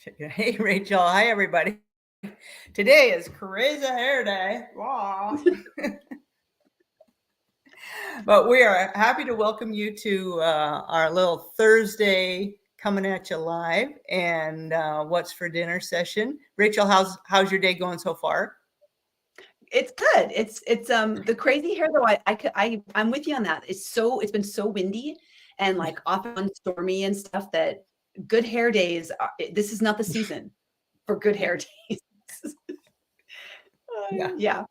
Hey, Rachel. Hi, everybody. Today is Crazy Hair Day. Wow. But we are happy to welcome you to our little Thursday coming at you live and what's for dinner session. Rachel, how's your day going so far? It's good. It's the crazy hair though. I'm with you on that. It's been so windy and like often stormy and stuff that good hair days. This is not the season for good hair days. Yeah, Yeah.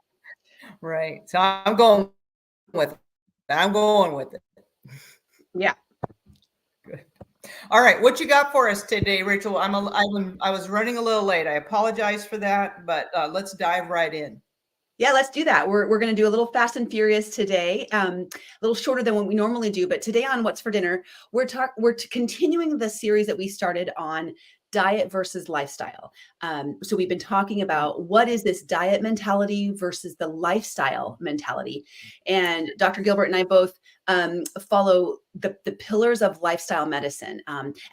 right. So I'm going with it. I'm going with it. Yeah. Good. All right, what you got for us today, Rachel? I was running a little late. I apologize for that, but let's dive right in. Yeah, let's do that. We're going to do a little fast and furious today, a little shorter than what we normally do. But today on What's for Dinner, we're continuing the series that we started on diet versus lifestyle. So we've been talking about what is this diet mentality versus the lifestyle mentality. And Dr. Gilbert and I both follow the pillars of lifestyle medicine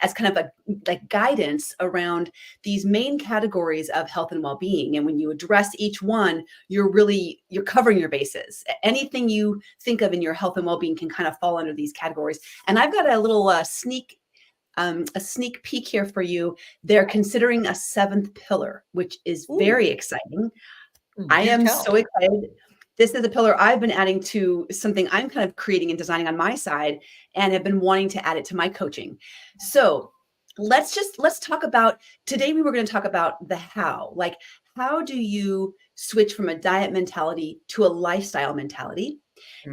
as kind of a like guidance around these main categories of health and well-being. And when you address each one, you're covering your bases. Anything you think of in your health and well-being can kind of fall under these categories. And I've got a little sneak peek here for you. They're considering a seventh pillar, which is very exciting. I am so excited. This is a pillar I've been adding to something I'm kind of creating and designing on my side and have been wanting to add it to my coaching. So let's talk about today. We were going to talk about the how, like how do you switch from a diet mentality to a lifestyle mentality?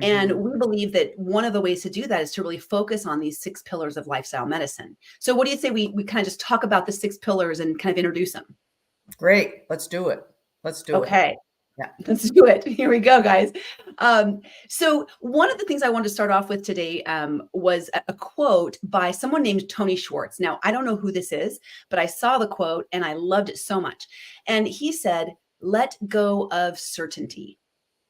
And we believe that one of the ways to do that is to really focus on these 6 pillars of lifestyle medicine. So what do you say we kind of just talk about the 6 pillars and kind of introduce them? Great. Let's do it. Let's do it. Okay. Yeah. Let's do it. Here we go, guys. So one of the things I wanted to start off with today was a quote by someone named Tony Schwartz. Now, I don't know who this is, but I saw the quote and I loved it so much. And he said, "Let go of certainty."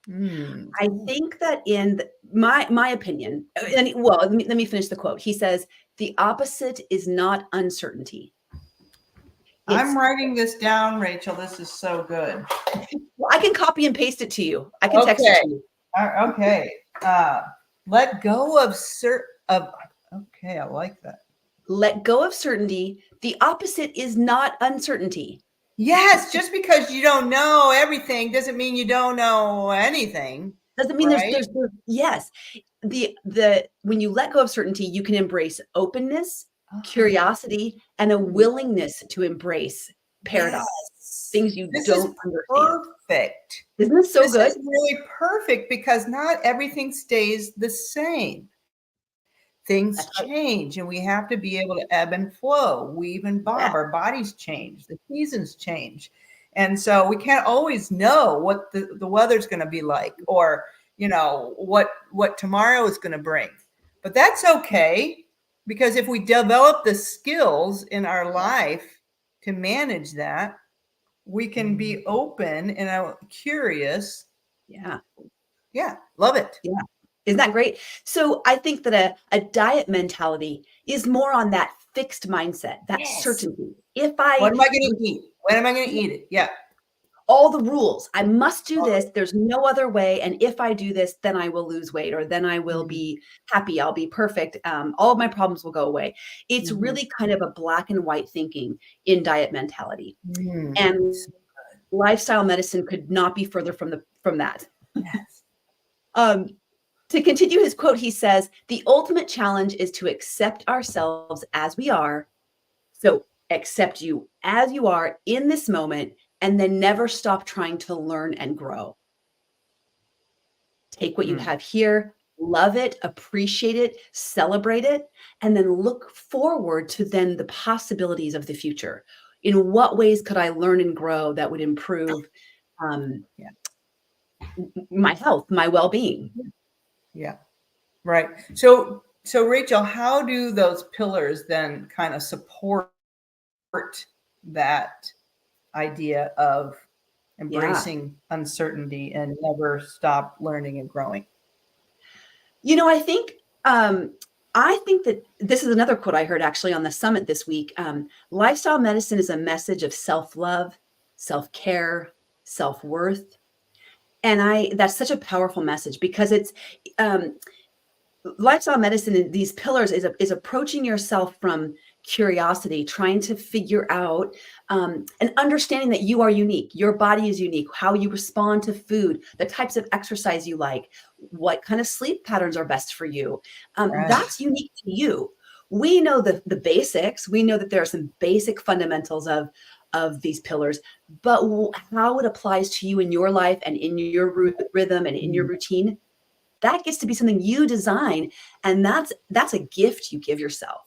I think that in my opinion, and well, let me finish the quote. He says, "The opposite is not uncertainty." I'm writing this down, Rachel. This is so good. Well, I can copy and paste it to you. I can text it to you. Okay. Let go of okay, I like that. Let go of certainty. The opposite is not uncertainty. Yes, just because you don't know everything doesn't mean you don't know anything. Doesn't mean right? there's yes. The when you let go of certainty, you can embrace openness, curiosity, and a willingness to embrace paradox. Yes. Things you This don't is understand. perfect. Isn't this so good? This is really perfect because not everything stays the same. Things change and we have to be able to ebb and flow, weave and bob. Our bodies change, the seasons change. And so we can't always know what the weather's going to be like or, what tomorrow is going to bring. But that's okay, because if we develop the skills in our life to manage that, we can be open and curious. Yeah. Yeah. Love it. Yeah. Isn't that great? So I think that a diet mentality is more on that fixed mindset, that certainty. What am I going to eat? When am I going to eat it? Yeah. All the rules. I must do this. There's no other way. And if I do this, then I will lose weight, or then I will be happy. I'll be perfect. All of my problems will go away. It's really kind of a black and white thinking in diet mentality. And lifestyle medicine could not be further from that. Yes. To continue his quote, he says, "The ultimate challenge is to accept ourselves as we are." So accept you as you are in this moment, and then never stop trying to learn and grow. Take what you have here, love it, appreciate it, celebrate it, and then look forward to then the possibilities of the future. In what ways could I learn and grow that would improve my health, my well-being? Yeah. Right. So Rachel, how do those pillars then kind of support that idea of embracing uncertainty and never stop learning and growing? I think I think that this is another quote I heard actually on the summit this week. Lifestyle medicine is a message of self-love, self-care, self-worth. And that's such a powerful message because it's um, lifestyle medicine, these pillars is approaching yourself from curiosity, trying to figure out and understanding that you are unique. Your body is unique, how you respond to food, the types of exercise you like, what kind of sleep patterns are best for you. Right. That's unique to you. We know the basics. We know that there are some basic fundamentals of these pillars, but how it applies to you in your life and in your rhythm and in your Mhm. routine, that gets to be something you design, and that's a gift you give yourself.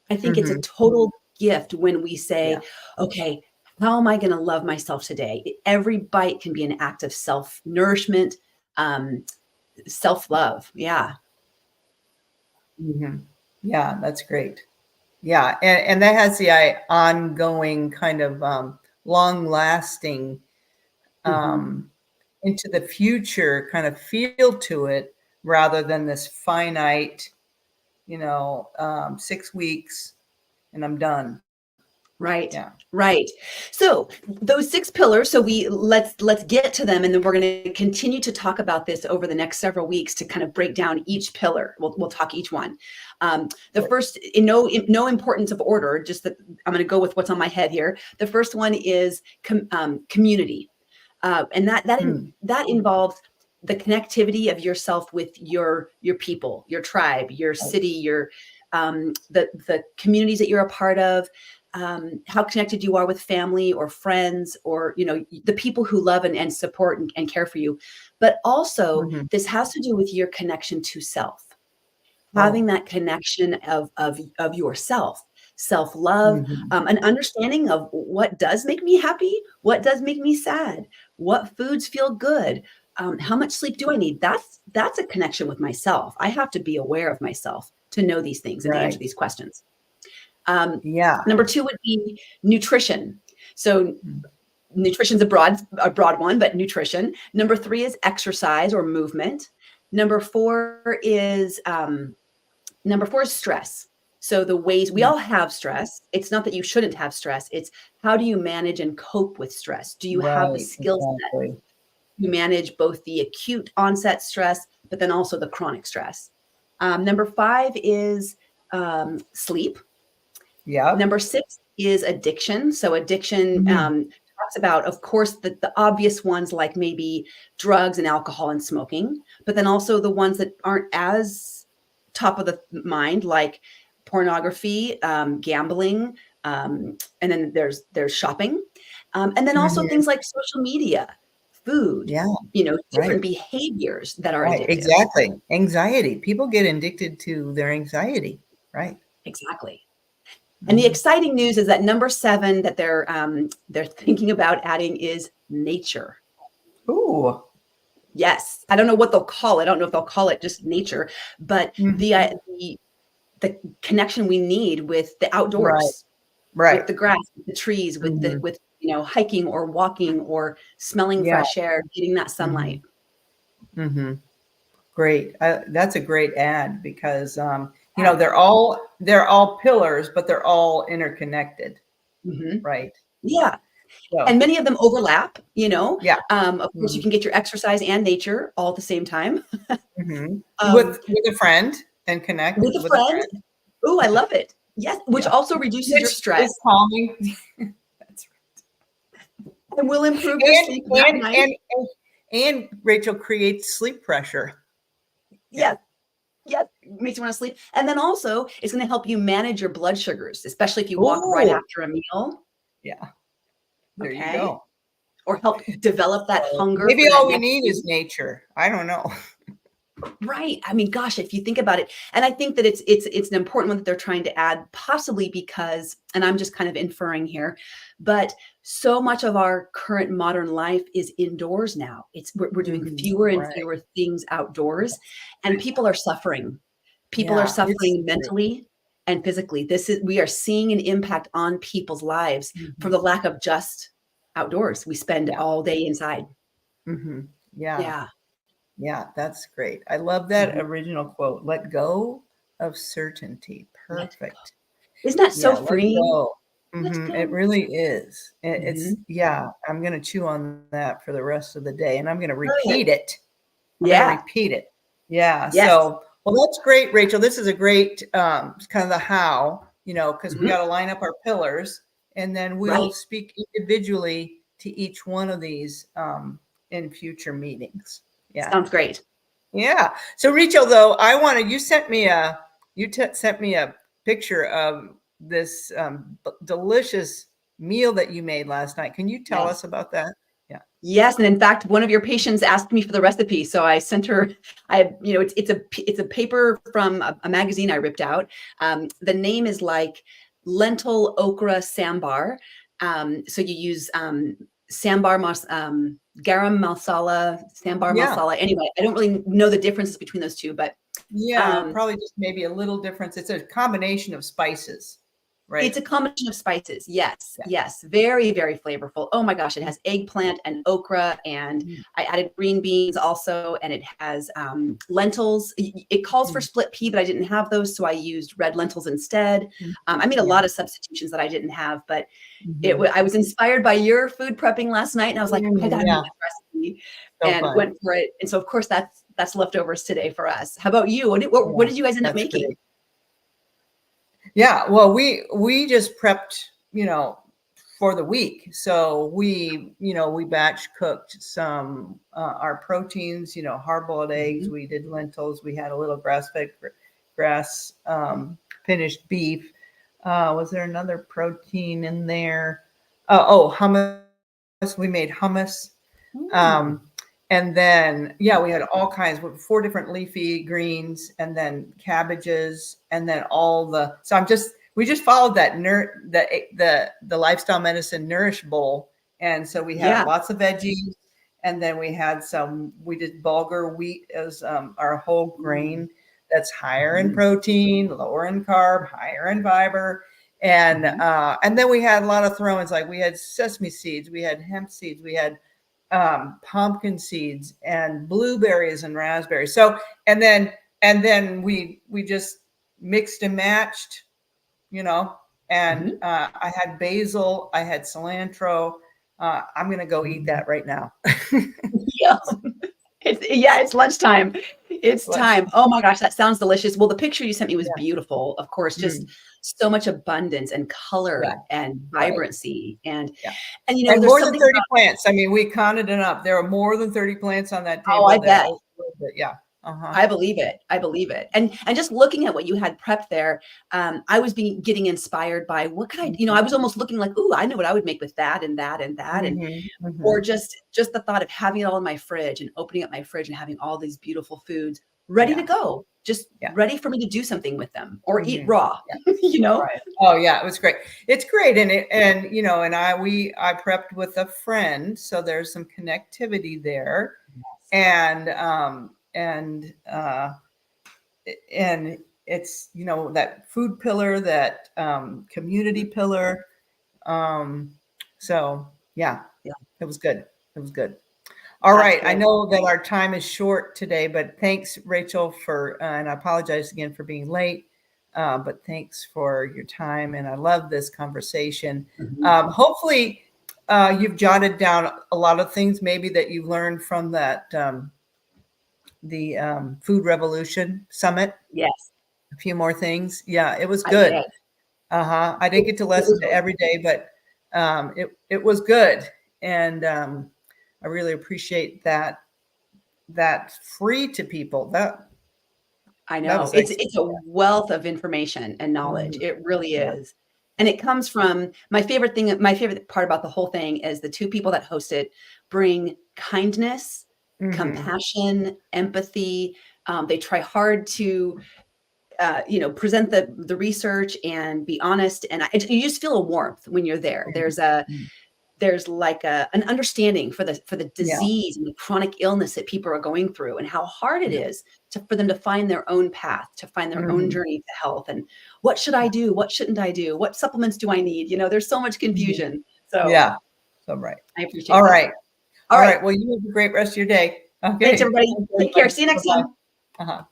I think it's a Mhm. total gift when we Yeah. say, okay, how am I going to love myself today? Every bite can be an act of self nourishment, um, self love. Yeah. Mhm. Yeah, that's great. Yeah, and that has the ongoing kind of long lasting Hmm. um, into the future kind of feel to it rather than this finite, 6 weeks and I'm done. Right. Yeah. Right. So those six pillars. So let's get to them, and then we're going to continue to talk about this over the next several weeks to kind of break down each pillar. We'll talk each one. The first, in no importance of order, just that I'm going to go with what's on my head here. The first one is community, and Mm. that involves the connectivity of yourself with your people, your tribe, your city, your the communities that you're a part of, how connected you are with family or friends, or the people who love and support and care for you. But also Mhm. this has to do with your connection to self, having Oh. that connection of yourself, self-love, Mhm. an understanding of what does make me happy, what does make me sad, what foods feel good, how much sleep do I need. That's a connection with myself. I have to be aware of myself to know these things and to answer Right. these questions. um, Yeah. Number two would be nutrition. So Mm. nutrition's a broad one, but nutrition. Number three is exercise or movement. Number four is stress. So the ways we Mm. all have stress. It's not that you shouldn't have stress. It's how do you manage and cope with stress? Do you have the Right. skill set Exactly. to manage both the acute onset stress, but then also the chronic stress? Number five is sleep. Yep. Number six is addiction. So addiction Mhm. talks about, of course, the obvious ones like maybe drugs and alcohol and smoking, but then also the ones that aren't as top of the mind, like pornography, gambling, and then there's shopping, and then also Mhm. things like social media, food, Yeah. different Right. behaviors that are Right. addictive. Exactly. Anxiety. People get addicted to their anxiety. Right. Exactly. And the Mhm. exciting news is that number seven that they're thinking about adding is nature. Ooh. Yes, I don't know what they'll call it. I don't know if they'll call it just nature, but Mhm. the connection we need with the Right. outdoors, with Right. the grass, with the trees, Mhm. with hiking or walking or smelling Yeah. fresh air, getting that sunlight. Mhm. Mhm. Great. That's a great ad because, Yeah. they're all pillars, but they're all interconnected, Hmm. right? Yeah. And So, many of them overlap. yeah. Of course, you Mhm. can get your exercise and nature all at the same time. Mhm. Um, With a friend and connect with a with a friend. friend. Oh, I Yeah. love it. Yes, which Yeah. also reduces your Which stress is calming. That's and will improve your right. sleep that night. And Rachel creates sleep pressure. Yeah. Yes, yes, makes you wanna sleep, and then also, it's gonna help you manage your blood sugars, especially if you walk right Oh, after a meal, yeah. There you okay? go. Or help develop that So, hunger maybe for that all we next need meal. is nature. I don't know. Right. I mean, gosh, if you think about it, and I think that it's an important one that they're trying to add, possibly because, and I'm just kind of inferring here, but so much of our current modern life is indoors now. We're doing Mhm. fewer and Right. fewer things outdoors, and people are suffering. People are Yeah, it's suffering mentally and physically. We are seeing an impact on people's lives from mhm, the lack of just outdoors. We spend yeah, all day inside. mhm, yeah, Yeah. yeah, that's great. I love that Mhm. original quote, "Let go of certainty. Let go. Perfect. Isn't that so Yeah, let freeing? go. Let It go. really is. It's, Mhm. yeah, I'm going to chew on that for the rest of the day, and I'm going to Brilliant. repeat it. I'm going to Yeah. repeat it. Yeah. Yes. So, well, that's great, Rachel. This is a great kind of the how, because we Mhm. got to line up our pillars, and then we'll Right. speak individually to each one of these in future meetings. Yeah. Sounds great. Yeah. So, Rachel, though, you sent me sent me a picture of this delicious meal that you made last night. Can you tell Yes. us about that? Yeah. Yes, and in fact, one of your patients asked me for the recipe, so I sent her. It's a paper from a magazine I ripped out. The name is like lentil okra sambar. So you use garam masala, sambar Yeah. masala. Anyway, I don't really know the differences between those two, but Yeah. um, Probably just maybe a little difference. It's a combination of spices, it's right? a combination of spices. Yes, Yeah. yes. Very, very flavorful. Oh my gosh, it has eggplant and okra, and Mm. I added green beans also, and it has lentils. It calls for Mm. split pea, but I didn't have those, so I used red lentils instead. Mm. I made a Yeah. lot of substitutions that I didn't have, but Mhm. I was inspired by your food prepping last night, and I was like, I gotta make Yeah. this recipe, So and fun. went for it. And so, of course, that's leftovers today for us. How about you? What Yeah. did you guys end up That's making? great. Yeah, well, we just prepped, for the week. So we batch cooked some our proteins, hard-boiled eggs. Mhm. We did lentils. We had a little grass-fed, grass finished beef. Was there another protein in there? Hummus. We made hummus. Mm. Um, and then, yeah, we had all kinds with 4 different leafy greens and then cabbages and then we just followed that the lifestyle medicine nourish bowl. And so we had Yeah. lots of veggies, and then we did bulgur wheat as our whole Mm. grain that's higher in Mhm. protein, lower in carb, higher in fiber. Mhm. And then we had a lot of throw-ins, like we had sesame seeds, we had hemp seeds, we had pumpkin seeds and blueberries and raspberries. So and then we just mixed and matched, you know. And Mhm. I had basil, I had cilantro. I'm gonna go eat that right now. Yeah. It's lunchtime. It's Lunch. time. Oh my gosh, that sounds delicious. Well, the picture you sent me was Yeah. beautiful. Of course, just Mm, so much abundance and yeah. color and Right. vibrancy. Yeah. And And there's more than something 30 about, plants. I mean, we counted it up. There were more than 30 plants on that oh, I table that bet. was worth it. Yeah. Uh-huh. I believe it. I believe it. And just looking at what you had prepped there, I was getting inspired by what could I Mhm. was almost looking like, ooh, I know what I would make with that and that and that. And Mhm. or Mhm. just the thought of having it all in my fridge and opening up my fridge and having all these beautiful foods ready to Yeah. go, just Yeah. ready for me to do something with them or eat Mhm. raw, Yeah. you know? Right. Oh yeah, it was great. It's great, and I prepped with a friend, so there's some connectivity there, and and it's that food pillar, that community Mhm. pillar. Um, so yeah, Yeah, it was good. It was good. All that's right. I great. know that our time is short today, but thanks, Rachel, and I apologize again for being late. But thanks for your time, and I love this conversation. Mhm. Hopefully, you've jotted down a lot of things maybe that you learned from the Food Revolution Summit. Yes, A few more things. Yeah, it was I good. did. Uh-huh. I didn't It, get to it listen was to really every day, but it was good, and I really appreciate that's free to people. I That know. was excellent. It's a wealth of information and knowledge. Mhm. It really Yeah. is. And it comes from my favorite part about the whole thing is the two people that host it bring kindness, Mhm. compassion, empathy. They try hard to present the research and be honest. And you just feel a warmth when you're there. Mhm. Mhm. There's like an understanding for the Yeah. disease and the chronic illness that people are going through and how hard it Yeah. is for them to find their own path, to find their own Mhm. journey to health. And what should I do? What shouldn't I do? What supplements do I need? There's so much Mhm. confusion. So Yeah. So right. I All appreciate that. right. All All right. right. Well, you have a great rest of your day. Thanks, Okay. everybody. Thanks, Take care. everybody. See you next Bye-bye. time. Uh-huh.